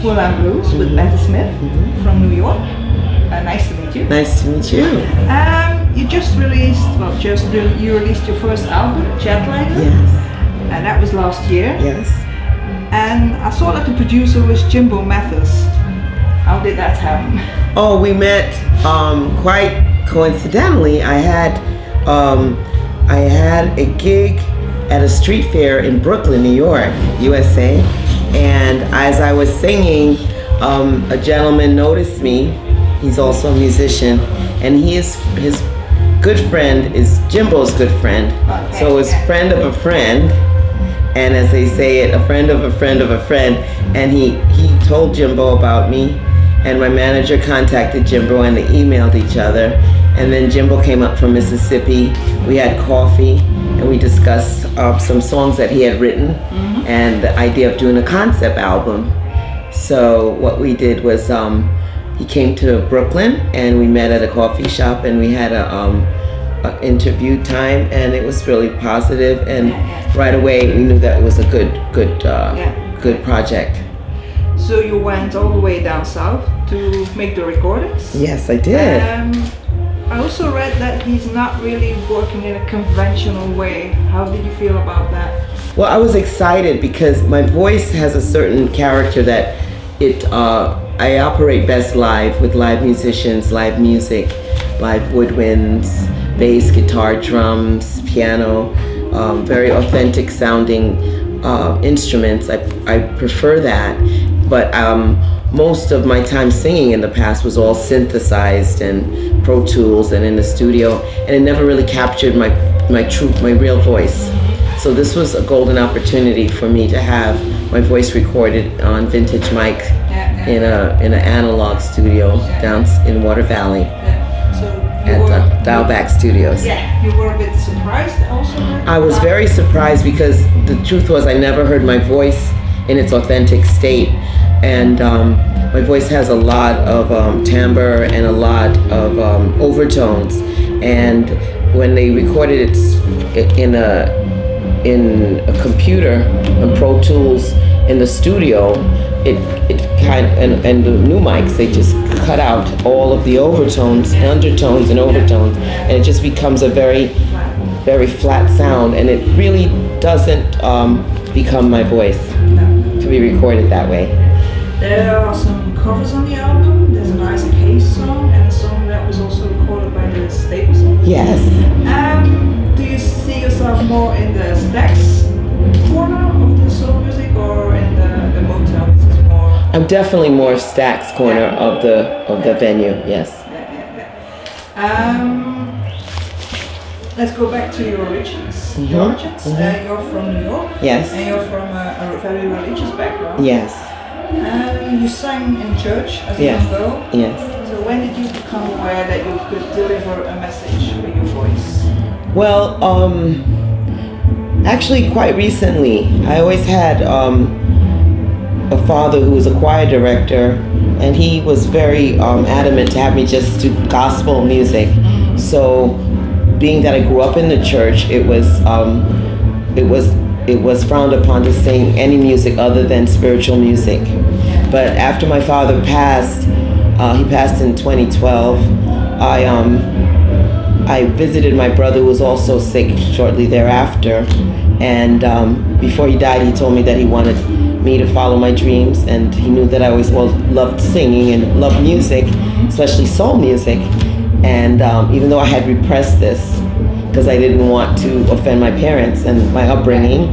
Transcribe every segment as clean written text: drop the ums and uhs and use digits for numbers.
Moulin Blues with Bette Smith from New York. Nice to meet you. Nice to meet you. You just released, you released your first album, Jetliner. Yes. And that was last year. Yes. And I saw that the producer was Jimbo Mathis. How did that happen? Oh, we met quite coincidentally. I had a gig at a street fair in Brooklyn, New York, USA. And as I was singing, a gentleman noticed me. He's also a musician, and his good friend is Jimbo's good friend. Okay. So it's friend of a friend, and as they say it, a friend of a friend of a friend. And he told Jimbo about me, and my manager contacted Jimbo, and they emailed each other. And then Jimbo came up from Mississippi. We had coffee, and we discussed some songs that he had written, and the idea of doing a concept album. So what we did was he came to Brooklyn, and we met at a coffee shop, and we had a interview time, and it was really positive. And right away we knew that it was a good project. So you went all the way down south to make the recordings? Yes, I did. I also read that he's not really working in a conventional way. How did you feel about that? Well, I was excited because my voice has a certain character that I operate best live with live musicians, live music, live woodwinds, bass, guitar, drums, piano, very authentic sounding instruments. I prefer that, but most of my time singing in the past was all synthesized and Pro Tools and in the studio, and it never really captured my real voice. So this was a golden opportunity for me to have my voice recorded on vintage mic in an analog studio down in Water Valley at Dialback Studios. Yeah, you were a bit surprised also? I was very surprised because the truth was I never heard my voice in its authentic state, and my voice has a lot of timbre and a lot of overtones, and when they recorded it in a computer on Pro Tools in the studio, it kind of, and the new mics, they just cut out all of the overtones, undertones and overtones, and it just becomes a very, very flat sound, and it really doesn't become my voice to be recorded that way. There are some covers on the album. There's an Isaac Hayes song and a song that was also recorded by the Staples. Yes. Do you see yourself more in the Stax corner of the soul music or in the Motown? Which is more? I'm definitely more Stax corner of the venue. Yes. Let's go back to your origins. You're from New York. Yes. And you're from a very religious background. Yes. You sang in church as a young girl. Yes. So when did you become aware that you could deliver a message with your voice? Well, actually quite recently. I always had a father who was a choir director, and he was very adamant to have me just do gospel music. So being that I grew up in the church, it was frowned upon to sing any music other than spiritual music. But after my father passed, he passed in 2012, I visited my brother who was also sick shortly thereafter. And before he died, he told me that he wanted me to follow my dreams, and he knew that I always loved singing and loved music, especially soul music. And even though I had repressed this, because I didn't want to offend my parents and my upbringing.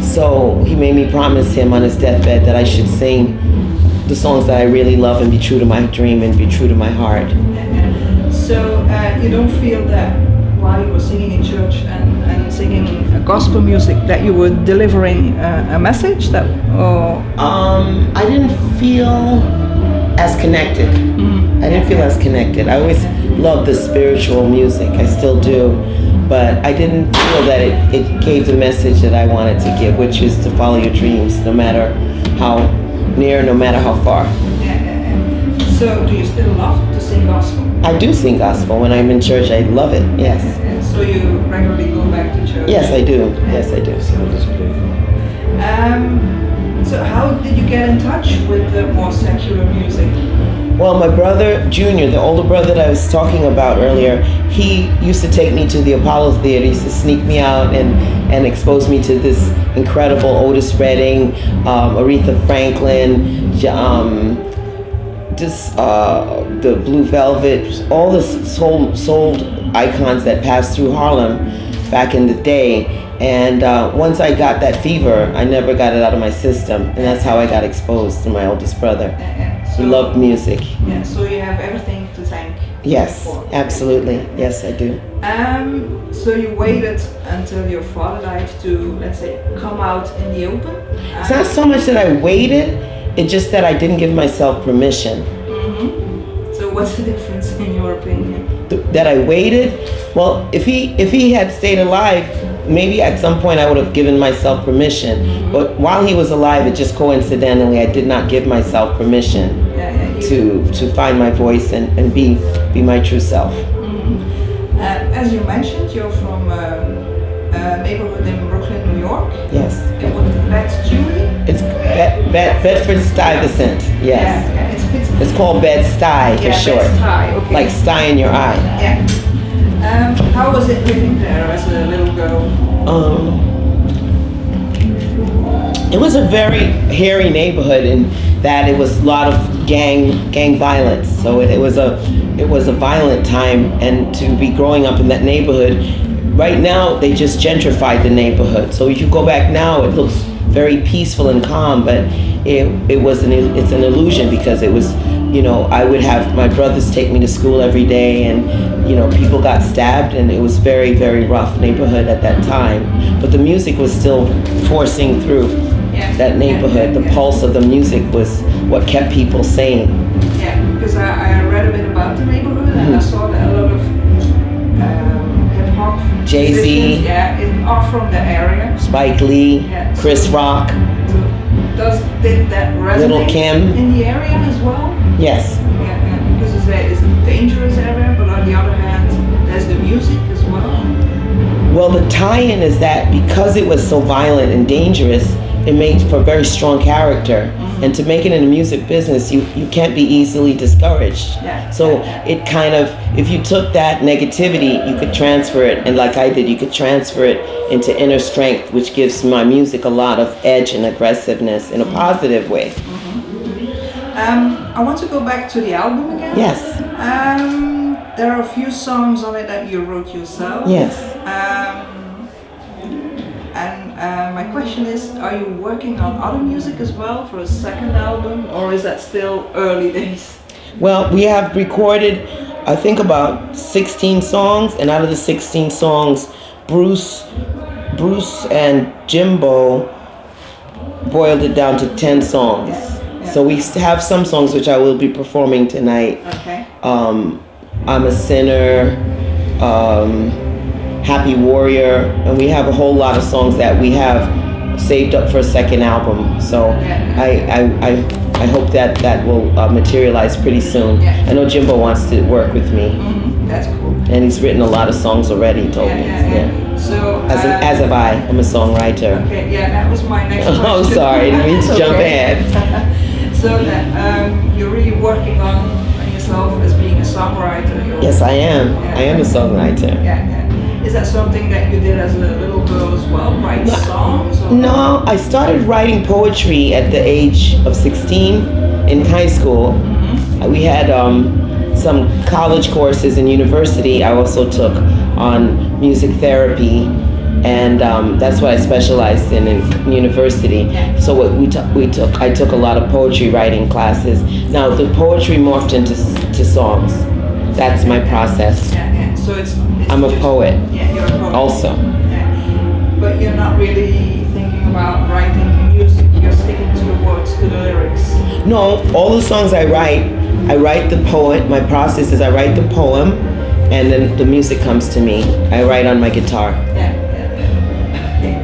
So he made me promise him on his deathbed that I should sing the songs that I really love and be true to my dream and be true to my heart. So you don't feel that while you were singing in church and singing gospel music that you were delivering a message that? I didn't feel as connected. I didn't feel as connected. I always loved the spiritual music. I still do. But I didn't feel that it gave the message that I wanted to give, which is to follow your dreams, no matter how near, no matter how far. So do you still love to sing gospel? I do sing gospel. When I'm in church, I love it, yes. So you regularly go back to church? Yes, I do. Yes, I do. So how did you get in touch with the more Well, my brother, Junior, the older brother that I was talking about earlier, he used to take me to the Apollo Theater. He used to sneak me out and expose me to this incredible Otis Redding, Aretha Franklin, the Blue Velvet, all the soul icons that passed through Harlem back in the day. And once I got that fever, I never got it out of my system, and that's how I got exposed to my oldest brother. So, he loved music. Yeah, so you have everything to thank. Yes, for. absolutely. Yes, I do. So you waited until your father died to, let's say, come out in the open? It's not so much that I waited, it's just that I didn't give myself permission. Mm-hmm. So what's the difference in your opinion? That I waited? Well, if he had stayed alive, maybe at some point I would have given myself permission. Mm-hmm. But while he was alive, it just coincidentally, I did not give myself permission to find my voice and be my true self. Mm-hmm. As you mentioned, you're from a neighborhood in Brooklyn, New York. Yes. It was Bette-Julie? It's Bedford-Stuyvesant. Yes. Yeah, it's called Bed-Stuy for short. Bed-Stuy, okay. Like sty in your eye. Yeah. How was it living there as a little girl? It was a very hairy neighborhood in that it was a lot of gang violence. So it was a violent time, and to be growing up in that neighborhood. Right now they just gentrified the neighborhood. So if you go back now, it looks very peaceful and calm, but it's an illusion, because it was, I would have my brothers take me to school every day, and people got stabbed, and it was very, very rough neighborhood at that time. But the music was still forcing through that neighborhood. The pulse of the music was what kept people sane. Yeah, because I read a bit about the neighborhood, and I saw that a lot of hip-hop Jay-Z, are from the area. Spike Lee, Chris Rock. Did that resonate Little Kim in the area as well? Yes. Yeah, because it's a dangerous area, but on the other hand, there's the music as well. Well, the tie-in is that because it was so violent and dangerous, it made for very strong character. Mm-hmm. And to make it in the music business, you can't be easily discouraged. Yeah. So it kind of, if you took that negativity, you could transfer it, and like I did, you could transfer it into inner strength, which gives my music a lot of edge and aggressiveness in a positive way. Mm-hmm. I want to go back to the album again. Yes. There are a few songs on it that you wrote yourself. Yes. And my question is, are you working on other music as well for a second album, or is that still early days? Well, we have recorded, I think, about 16 songs, and out of the 16 songs, Bruce and Jimbo boiled it down to 10 songs. Yeah. So we have some songs which I will be performing tonight. Okay. I'm a Sinner, Happy Warrior, and we have a whole lot of songs that we have saved up for a second album. So I hope that will materialize pretty soon. Yeah. I know Jimbo wants to work with me. Mm-hmm. That's cool. And he's written a lot of songs already, he told me. Yeah. So as have I. I'm a songwriter. Okay, that was my next question. Oh, sorry, I didn't mean to jump ahead. So that you're really working on yourself as being a songwriter. Yes, I am. I am a songwriter. Yeah. Is that something that you did as a little girl as well, write songs? Or? No, I started writing poetry at the age of 16 in high school. Mm-hmm. We had some college courses in university. I also took on music therapy, and that's what I specialized in university. Yeah. So I took a lot of poetry writing classes. Now the poetry morphed into songs. That's my process. Yeah. So it's I'm a poet. Yeah, you're a poet. Also. Yeah. But you're not really thinking about writing music. You're sticking to the words, to the lyrics. No, all the songs I write the poet. My process is I write the poem, and then the music comes to me. I write on my guitar. Yeah. Okay.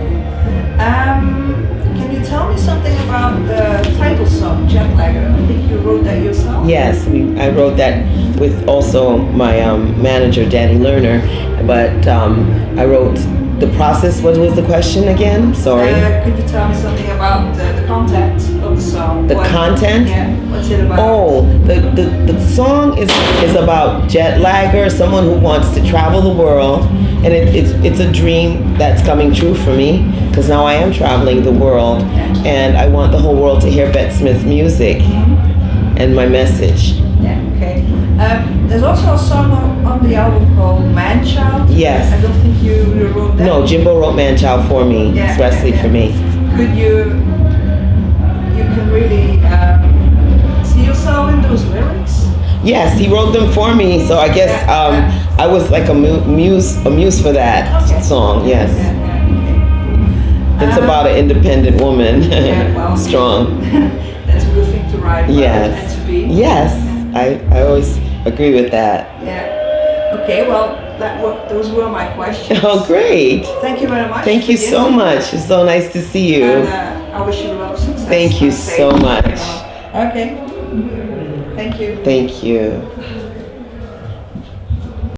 Can you tell me something about the title song, Jetlagger? I think you wrote that yourself. Yes, I wrote that with also my manager, Danny Lerner. But I wrote the process. What was the question again? Sorry. Could you tell me something about the content of the the song? The content? Yeah. What's it about? Oh, the song is about jet lagger, someone who wants to travel the world, and it's a dream that's coming true for me because now I am traveling the world, and I want the whole world to hear Bette Smith's music and my message. Yeah. Okay. There's also a song on the album called Man Child. Yes. I don't think you wrote that. No, Jimbo wrote Man Child for me, especially for me. Could you can really see yourself in those lyrics? Yes, he wrote them for me, so I guess I was like a muse for that song. Yes, it's about an independent woman, strong. That's a good thing to write about and to be. Yes, I always agree with that. Yeah. Okay. Well, those were my questions. Oh, great! Thank you very much. Thank you so much. It's so nice to see you. And I wish you a lot of success. Thank you so much. Okay. Thank you. Thank you.